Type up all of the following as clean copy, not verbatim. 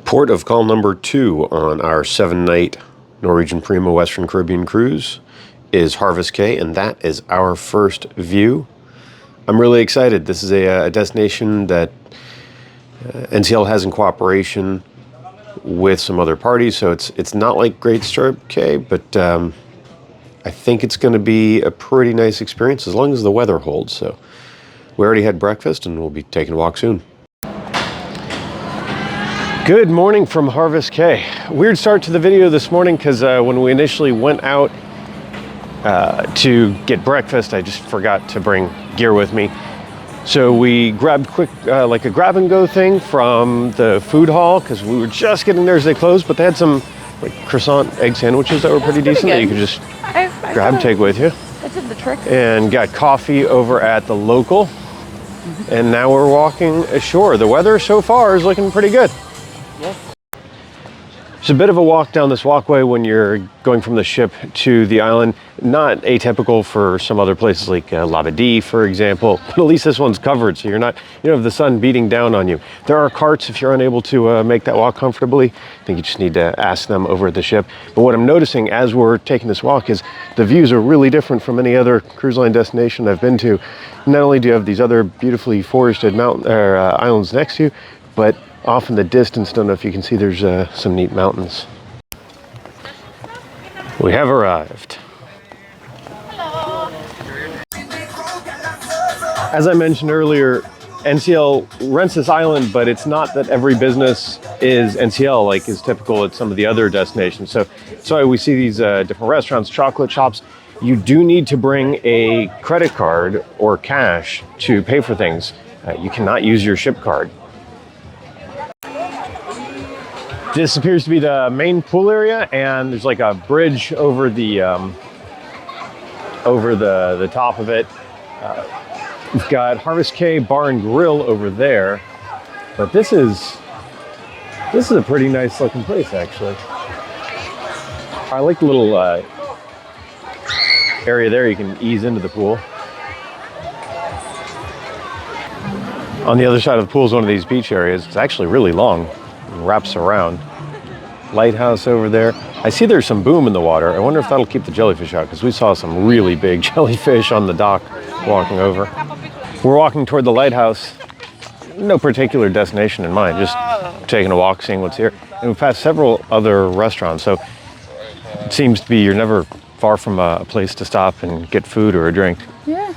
Port of call number 2 on our 7-night Norwegian Prima Western Caribbean cruise is Harvest Caye, and that is our first view. I'm really excited. This is a destination that NCL has in cooperation with some other parties, so it's not like Great Stirrup Caye, but I think it's going to be a pretty nice experience as long as the weather holds. So we already had breakfast and we'll be taking a walk soon. Good morning from Harvest Caye. Weird start to the video this morning because when we initially went out to get breakfast, I just forgot to bring gear with me. So we grabbed quick, like a grab and go thing from the food hall because we were just getting there as they closed, but they had some like croissant egg sandwiches that were pretty decent that you could just grab and take with you. That did the trick. And got coffee over at the local. And now we're walking ashore. The weather so far is looking pretty good. Yes. It's a bit of a walk down this walkway when you're going from the ship to the island. Not atypical for some other places like Labadee, for example. But at least this one's covered, so you don't have the sun beating down on you. There are carts if you're unable to make that walk comfortably. I think you just need to ask them over at the ship. But what I'm noticing as we're taking this walk is the views are really different from any other cruise line destination I've been to. Not only do you have these other beautifully forested islands next to you, but off in the distance, don't know if you can see, there's some neat mountains. We have arrived. Hello. As I mentioned earlier, NCL rents this island, but it's not that every business is NCL like is typical at some of the other destinations. So we see these different restaurants, chocolate shops. You do need to bring a credit card or cash to pay for things. You cannot use your ship card. This appears to be the main pool area, and there's like a bridge over the top of it. We've got Harvest Caye Bar and Grill over there, but this is a pretty nice looking place actually. I like the little area there. You can ease into the pool. On the other side of the pool is one of these beach areas. It's actually really long. Wraps around. Lighthouse over there. I see there's some boom in the water. I wonder if that'll keep the jellyfish out, because we saw some really big jellyfish on the dock walking over. We're walking toward the lighthouse. No particular destination in mind, just taking a walk, seeing what's here. And we've passed several other restaurants, so it seems to be you're never far from a place to stop and get food or a drink. Yeah.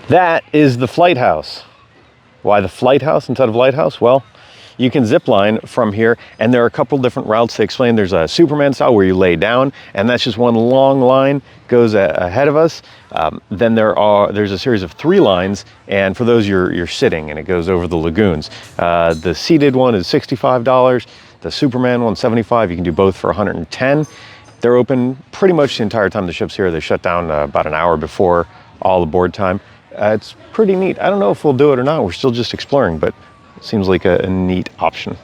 That is the Flight House. Why the Flight House instead of Lighthouse? Well, you can zip line from here, and there are a couple different routes they explain. There's a Superman style where you lay down, and that's just one long line goes ahead of us. Then there's a series of 3 lines, and for those you're sitting, and it goes over the lagoons. The seated one is $65. The Superman one, $75. You can do both for $110. They're open pretty much the entire time the ship's here. They shut down about an hour before all aboard time. It's pretty neat. I don't know if we'll do it or not. We're still just exploring, but it seems like a neat option.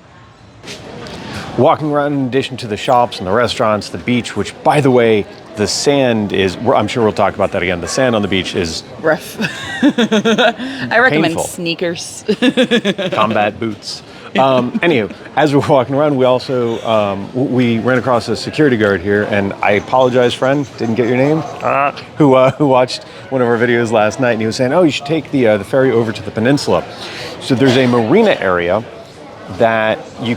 Walking around, in addition to the shops and the restaurants, the beach, which, by the way, the sand is, I'm sure we'll talk about that again. The sand on the beach is rough. I recommend painful. Sneakers. Combat boots. Anywho, as we're walking around, we also we ran across a security guard here, and I apologize, friend, didn't get your name. Who watched one of our videos last night, and he was saying, "Oh, you should take the ferry over to the peninsula." So there's a marina area that where you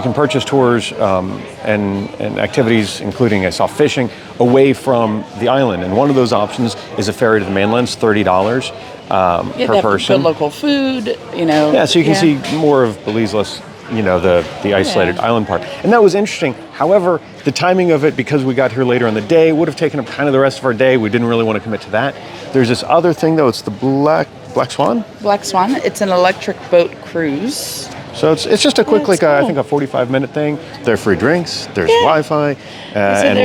can purchase tours and activities, including I saw fishing, away from the island. And one of those options is a ferry to the mainland. It's $30 per person. Good local food, Yeah, so you can see more of Belize, less, the isolated island part. And that was interesting. However, the timing of it, because we got here later in the day, would have taken up kind of the rest of our day. We didn't really want to commit to that. There's this other thing, though. It's the Black Swan? Black Swan. It's an electric boat cruise. So it's just a quick, cool. I think a 45-minute thing. There are free drinks, there's Wi-Fi, and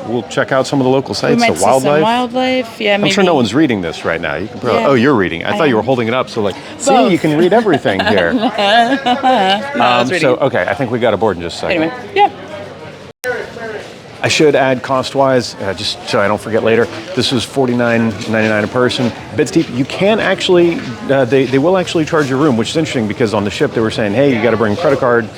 we'll check out some of the local sites, we might the wildlife. See some wildlife. Yeah, maybe. I'm sure no one's reading this right now. You can probably, Oh, you're reading. I thought you were holding it up, so see, you can read everything here. No, so, okay, I think we got aboard in just a second. Anyway, yeah. I should add cost-wise, just so I don't forget later, this was $49.99 a person. A bit steep. You can actually, they will actually charge your room, which is interesting because on the ship they were saying, hey, you got to bring a credit card,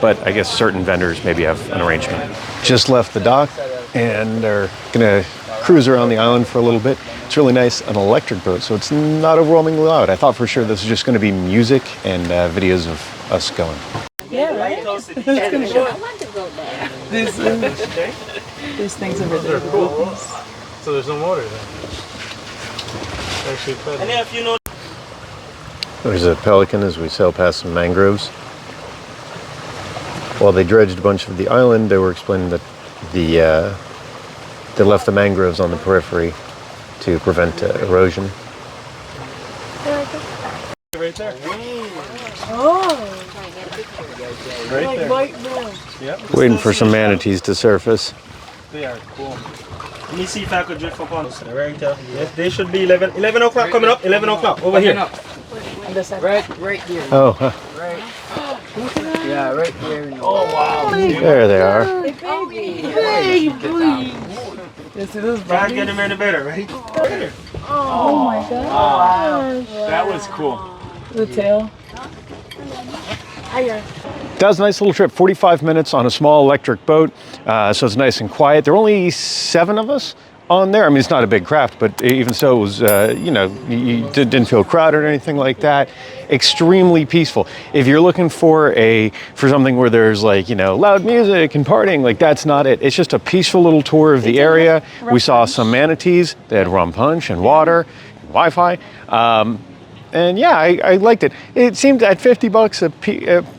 but I guess certain vendors maybe have an arrangement. Just left the dock and are gonna cruise around the island for a little bit. It's really nice, an electric boat, so it's not overwhelmingly loud. I thought for sure this was just gonna be music and videos of us going. Yeah, right? I want to go there. These things over there. Cool. So there's no water there. Actually, and if you know. There's a pelican as we sail past some mangroves. While they dredged a bunch of the island, they were explaining that they left the mangroves on the periphery to prevent erosion. Right there. Oh. Right there. Yep. Waiting for some manatees to surface. They are cool. Let me see if I could drift up on this. Right there. Yes, they should be 11 o'clock coming up. 11 o'clock over here. Right here. Oh, huh. Right. Yeah, right there. Oh wow. There they are. Try and get them in the better, right? Oh my god. That was cool. The tail. That was a nice little trip, 45 minutes on a small electric boat, so it's nice and quiet. There were only 7 of us on there. I mean, it's not a big craft, but even so, it was, you didn't feel crowded or anything like that. Extremely peaceful. If you're looking for something where there's like, loud music and partying, like that's not it. It's just a peaceful little tour of the area. We saw some manatees. They had rum punch and water, and Wi-Fi. And yeah, I liked it. It seemed at $50 a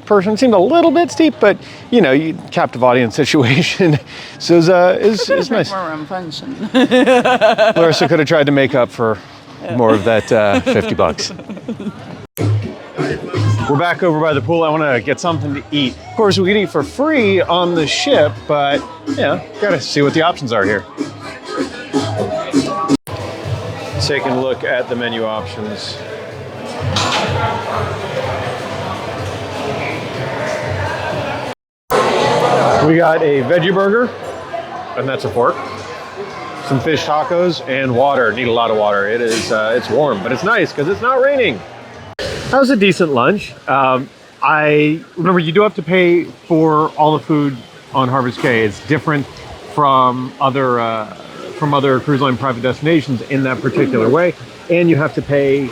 person, seemed a little bit steep, but you captive audience situation. So it's nice. More rum punch. Larissa could have tried to make up for more of that $50. We're back over by the pool. I want to get something to eat. Of course, we can eat for free on the ship, but gotta see what the options are here. Taking a look at the menu options. We got a veggie burger, and that's a fork. Some fish tacos and water. Need a lot of water. It is, it's warm, but it's nice because it's not raining. That was a decent lunch. I remember you do have to pay for all the food on Harvest Caye. It's different from other cruise line private destinations in that particular way, and you have to pay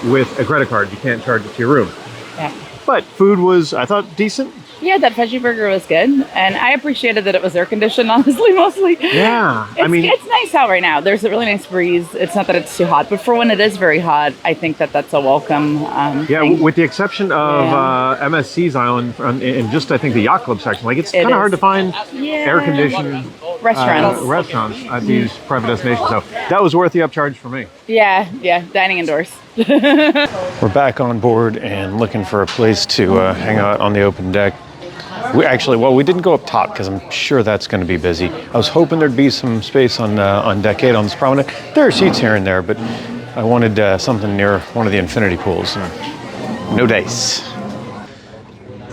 with a credit card. You can't charge it to your room. Yeah. But food was, I thought, decent. Yeah, that veggie burger was good, and I appreciated that it was air conditioned. Honestly, mostly. Yeah, it's nice out right now. There's a really nice breeze. It's not that it's too hot, but for when it is very hot, I think that's a welcome. Thing. With the exception of MSC's island and just I think the yacht club section, like it's kind of hard to find air conditioned restaurants at these private destinations. So that was worth the upcharge for me. Yeah, dining indoors. We're back on board and looking for a place to hang out on the open deck. We didn't go up top because I'm sure that's going to be busy. I was hoping there'd be some space on deck 8 on this promenade. There are seats here and there, but I wanted something near one of the infinity pools. And no dice.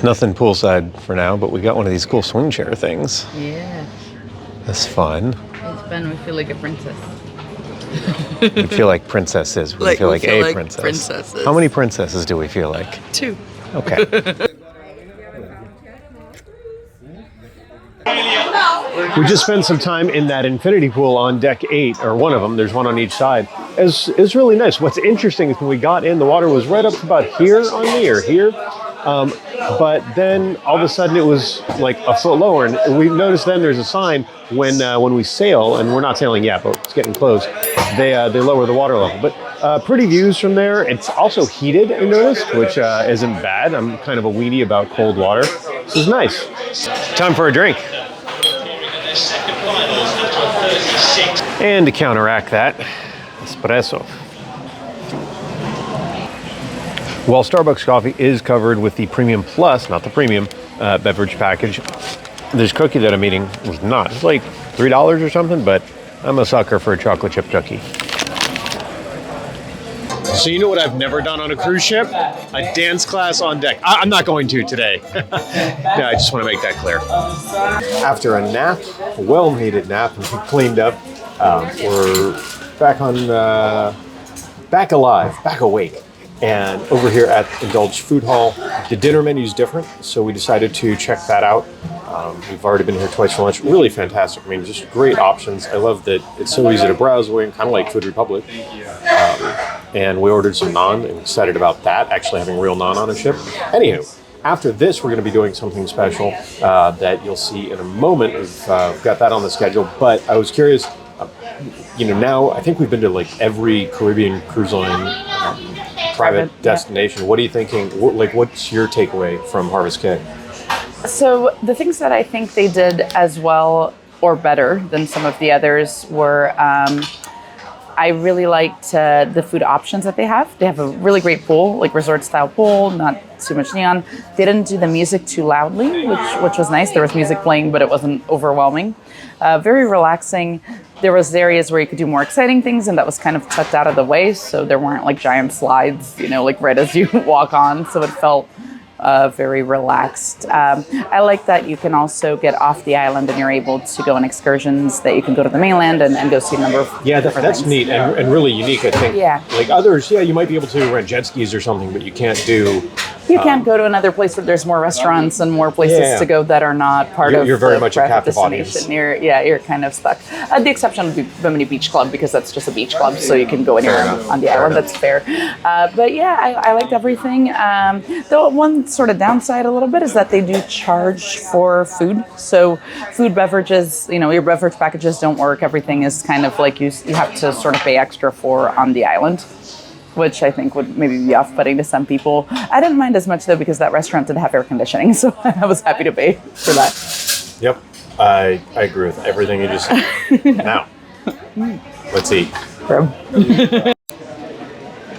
Nothing poolside for now, but we got one of these cool swing chair things. Yeah. That's fun. It's fun. We feel like a princess. We feel like princesses. We feel like a princess. Princesses. How many princesses do we feel like? 2. Okay. We just spent some time in that infinity pool on deck 8, or one of them. There's one on each side. It's really nice. What's interesting is when we got in, the water was right up to about here on me, or here. But then all of a sudden it was like a foot lower, and we noticed then there's a sign when we sail, and we're not sailing yet, but it's getting close. They lower the water level. But pretty views from there. It's also heated, I noticed, which isn't bad. I'm kind of a weenie about cold water. This is nice. Time for a drink. And to counteract that, espresso. While Starbucks coffee is covered with the Premium Plus, not the Premium beverage package, this cookie that I'm eating was not. It's like $3 or something, but I'm a sucker for a chocolate chip cookie. So you know what I've never done on a cruise ship? A dance class on deck. I'm not going to today. Yeah, I just want to make that clear. After a nap, a well-needed nap, and cleaned up, we're back on, back alive, back awake. And over here at Indulge Food Hall, the dinner menu's different, so we decided to check that out. We've already been here twice for lunch. Really fantastic. I mean, just great options. I love that it's so easy to browse away, kind of like Food Republic. And we ordered some naan, and excited about that, actually having real naan on a ship. Anywho, after this, we're going to be doing something special that you'll see in a moment. We've got that on the schedule, but I was curious, now I think we've been to like every Caribbean cruise line private destination. What are you thinking? What's your takeaway from Harvest Caye? So the things that I think they did as well or better than some of the others were, I really liked the food options that they have. They have a really great pool, like resort style pool, not too much neon. They didn't do the music too loudly, which was nice. There was music playing, but it wasn't overwhelming. Very relaxing. There was areas where you could do more exciting things, and that was kind of tucked out of the way, so there weren't like giant slides, like right as you walk on, so it felt very relaxed. I like that you can also get off the island and you're able to go on excursions, that you can go to the mainland and go see a number of different that's things. neat and really unique, I think. Yeah. Like others, you might be able to rent jet skis or something, but you can't do... You can't go to another place where there's more restaurants and more places to go that are not part of You're very the much a private captive destination. audience. You're kind of stuck. The exception would be Bimini Beach Club, because that's just a beach club, so you can go anywhere on the island. That's fair. But yeah, I liked everything. The one sort of downside a little bit is that they do charge for food. So food, beverages, your beverage packages don't work. Everything is kind of like you have to sort of pay extra for on the island, which I think would maybe be off-putting to some people. I didn't mind as much, though, because that restaurant did have air conditioning, so I was happy to pay for that. Yep, I agree with everything you just said. Now, let's eat.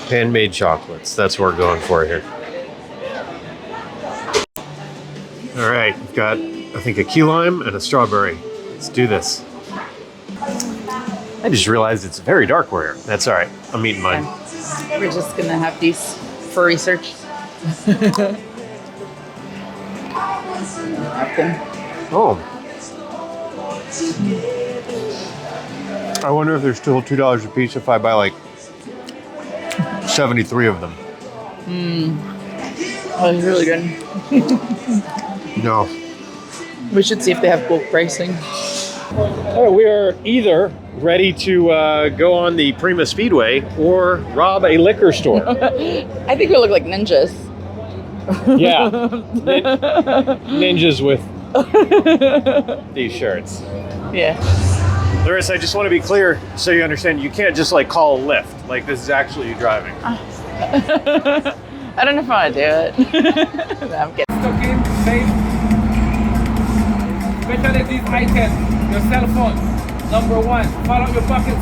Handmade chocolates, that's what we're going for here. All right, we've got, I think, a key lime and a strawberry. Let's do this. I just realized it's very dark where here. That's all right, I'm eating mine. We're just going to have these for research. Oh. I wonder if they're still $2 a piece if I buy like 73 of them. Oh, it's really good. No. We should see if they have bulk pricing. Oh, we are either ready to go on the Prima Speedway or rob a liquor store. I think we look like ninjas. Yeah. Ninjas with these shirts. Yeah. Larissa, I just want to be clear so you understand, you can't just like call a Lyft. Like this is actually you driving. I don't know if I want to do it. No, I'm kidding. Stuck in, safe. Especially these items, your cell phone. Number one, follow your pockets.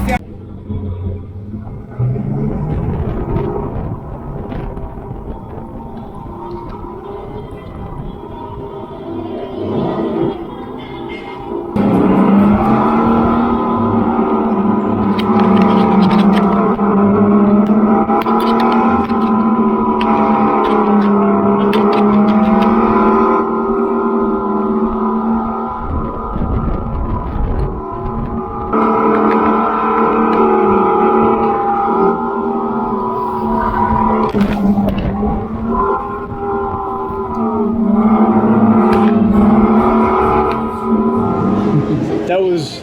That was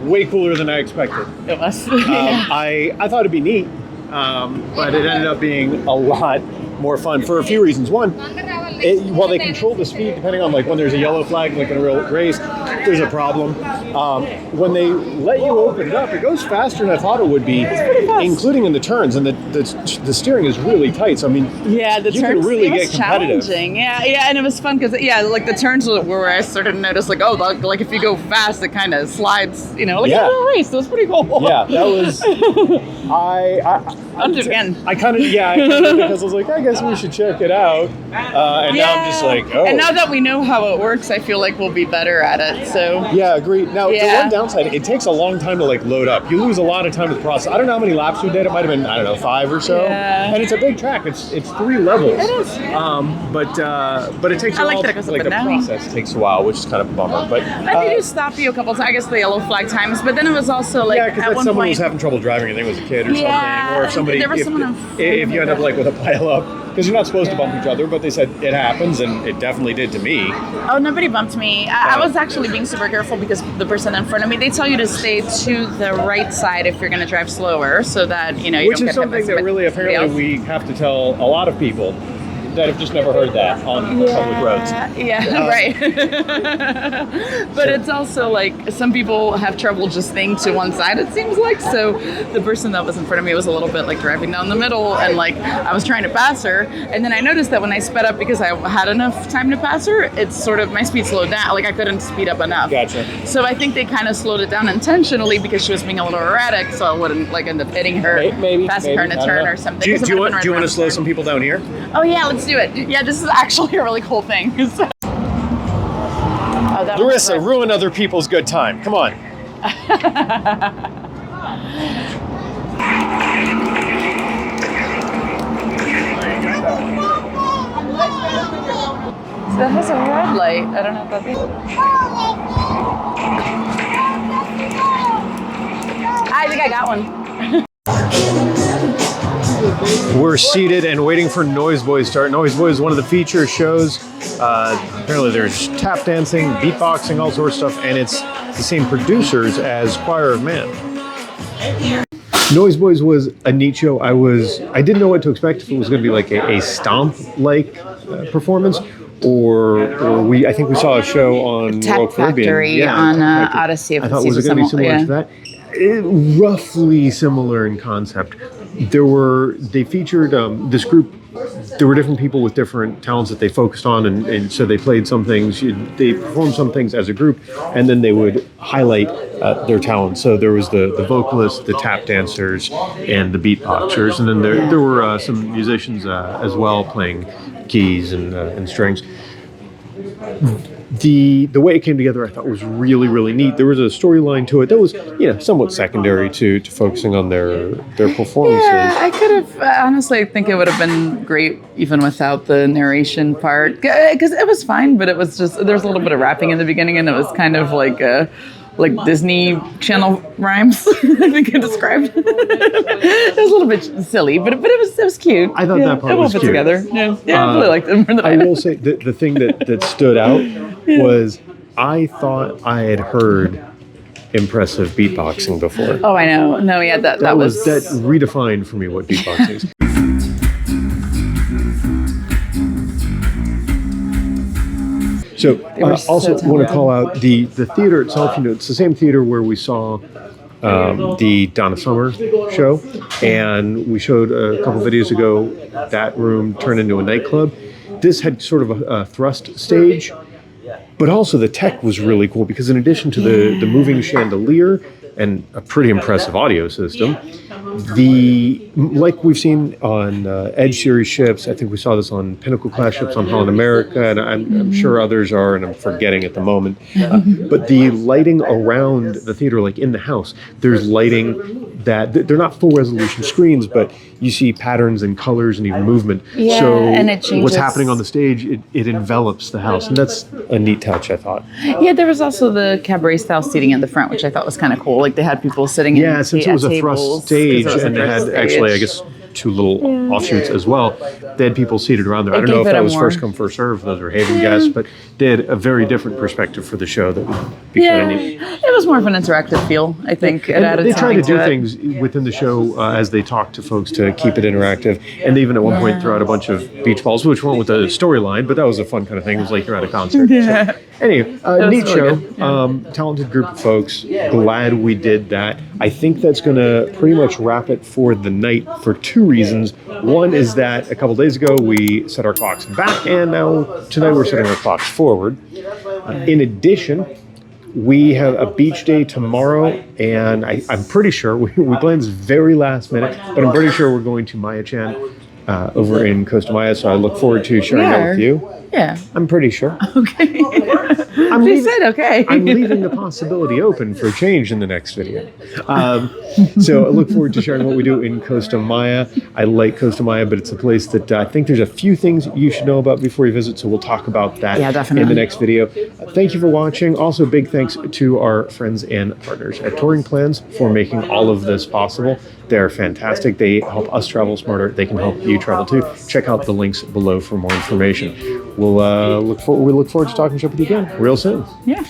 way cooler than I expected. It was. I thought it'd be neat, but it ended up being a lot more fun for a few reasons. One, while they control the speed, depending on like when there's a yellow flag, like in a real race, there's a problem. When they let you open it up, it goes faster than I thought it would be, including in the turns. And the steering is really tight. So I mean, yeah, the you turns can really it was get competitive. challenging. Yeah, and it was fun because like the turns were where I started to notice like, oh, like if you go fast, it kind of slides. Like a little race. It was pretty cool. Yeah, that was. I'll do it again. I kind of because I was like, I guess we should check it out. and now I'm just like, oh. And now that we know how it works, I feel like we'll be better at it. So Yeah, agreed. Now, Yeah. the one downside, it takes a long time to like load up. You lose a lot of time with the process. I don't know how many laps we did. It might have been, I don't know, 5 or so. Yeah. And it's a big track. It's 3 levels. It is. But it takes I a like while. that it goes up Like and the down. process takes a while, which is kind of a bummer. But they do stop you a couple times. I guess the yellow flag times, but then it was also like yeah, because at one someone point. was having trouble driving, I think it was a kid or Yeah, something. Or if somebody, there was if, someone in if you end up like with a pile up, because you're not supposed to bump each other, but they said it happens, and it definitely did to me. Oh, nobody bumped me. I was actually being super careful because the person in front of me, they tell you to stay to the right side if you're going to drive slower so that, you Which don't is get hit by something that somebody really apparently else. we have to tell a lot of people that have just never heard that on public roads. Yeah, right. But it's also like some people have trouble just staying to one side, it seems like. So the person that was in front of me was a little bit like driving down the middle, and like I was trying to pass her. And then I noticed that when I sped up because I had enough time to pass her, it's sort of my speed slowed down. Like I couldn't speed up enough. Gotcha. So I think they kind of slowed it down intentionally because she was being a little erratic, so I wouldn't like end up hitting her, passing her in a turn or something. Do 'Cause you it want would've been right to around the slow turn. some people down here? Oh yeah, let's do it. Yeah, this is actually a really cool thing. So- Oh, that was Larissa, great. ruin other people's good time. Come on. So that has a red light. I don't know if that's. I think I got one. We're seated and waiting for Noise Boys to start. Noise Boys is one of the feature shows. Apparently there's tap dancing, beatboxing, all sorts of stuff, and it's the same producers as Choir of Man. Noise Boys was a neat show. I didn't know what to expect, if it was going to be like a stomp-like performance, or I think we saw a show on Tech Royal Caribbean. Factory on Odyssey of I the thought, was it Seas going to be or something, similar to that? Roughly similar in concept. They featured this group. There were different people with different talents that they focused on, and so they played some things. They performed some things as a group, and then they would highlight their talents. So there was the vocalists, the tap dancers, and the beatboxers, and then there were some musicians as well playing keys and strings. The way it came together, I thought, was really, really neat. There was a storyline to it that was, somewhat secondary to focusing on their performances. Yeah, I could have honestly. I think it would have been great even without the narration part, because it was fine. But it was just there's a little bit of rapping in the beginning, and it was kind of like Disney Channel rhymes. I think I described. It was a little bit silly, but it was cute. I thought that part it was put cute. together. Yeah, I really liked it more than I will say the thing that stood out was I thought I had heard impressive beatboxing before. Oh, I know. No, yeah, that That was redefined for me what beatboxing is. So were also so want to talented. call out the theater itself. It's the same theater where we saw the Donna Summer show, and we showed a couple videos ago that room turned into a nightclub. This had sort of a thrust stage, but also the tech was really cool because in addition to the moving chandelier and a pretty impressive audio system, like we've seen on Edge series ships, I think we saw this on Pinnacle class ships on Holland America, and I'm sure others are, and I'm forgetting at the moment. But the lighting around the theater, like in the house, there's lighting that they're not full resolution screens, but you see patterns and colors and even movement. Yeah, so and it what's changes. happening on the stage, it envelops the house, and that's a neat touch, I thought. Yeah, there was also the cabaret style seating in the front, which I thought was kind of cool. Like they had people sitting Yeah, in since it was a tables, thrust stage, 'cause it was a and they thrust had actually, I stage. guess, two little offshoots as well. They had people seated around there. I It don't know gave if it that a was more- first come, first serve. Those were Haven guests, but they had a very different perspective for the show that would be Yeah, kind of neat. it was more of an interactive feel. I think it And added they try to something do it. things within the show as they talk to folks to keep it interactive. And they even at one point throw out a bunch of beach balls, which went with the storyline, but that was a fun kind of thing. It was like you're at a concert. Yeah. So, anyway, was neat really show. Talented group of folks. Glad we did that. I think that's going to pretty much wrap it for the night for two reasons. One is that a couple days ago we set our clocks back, and now tonight we're setting our clocks forward. In addition, we have a beach day tomorrow, and I'm pretty sure we planned this very last minute, but I'm pretty sure we're going to Maya Chan over in Costa Maya. So I look forward to sharing that with you. Yeah. I'm pretty sure. Okay. I'm She leaving- said okay. I'm leaving the possibility open for change in the next video. So I look forward to sharing what we do in Costa Maya. I like Costa Maya, but it's a place that I think there's a few things you should know about before you visit. So we'll talk about that Yeah, definitely. in the next video. Thank you for watching. Also, big thanks to our friends and partners at Touring Plans for making all of this possible. They're fantastic. They help us travel smarter. They can help you travel too. Check out the links below for more information. We'll look forward to talking ship with you again real soon. Yeah.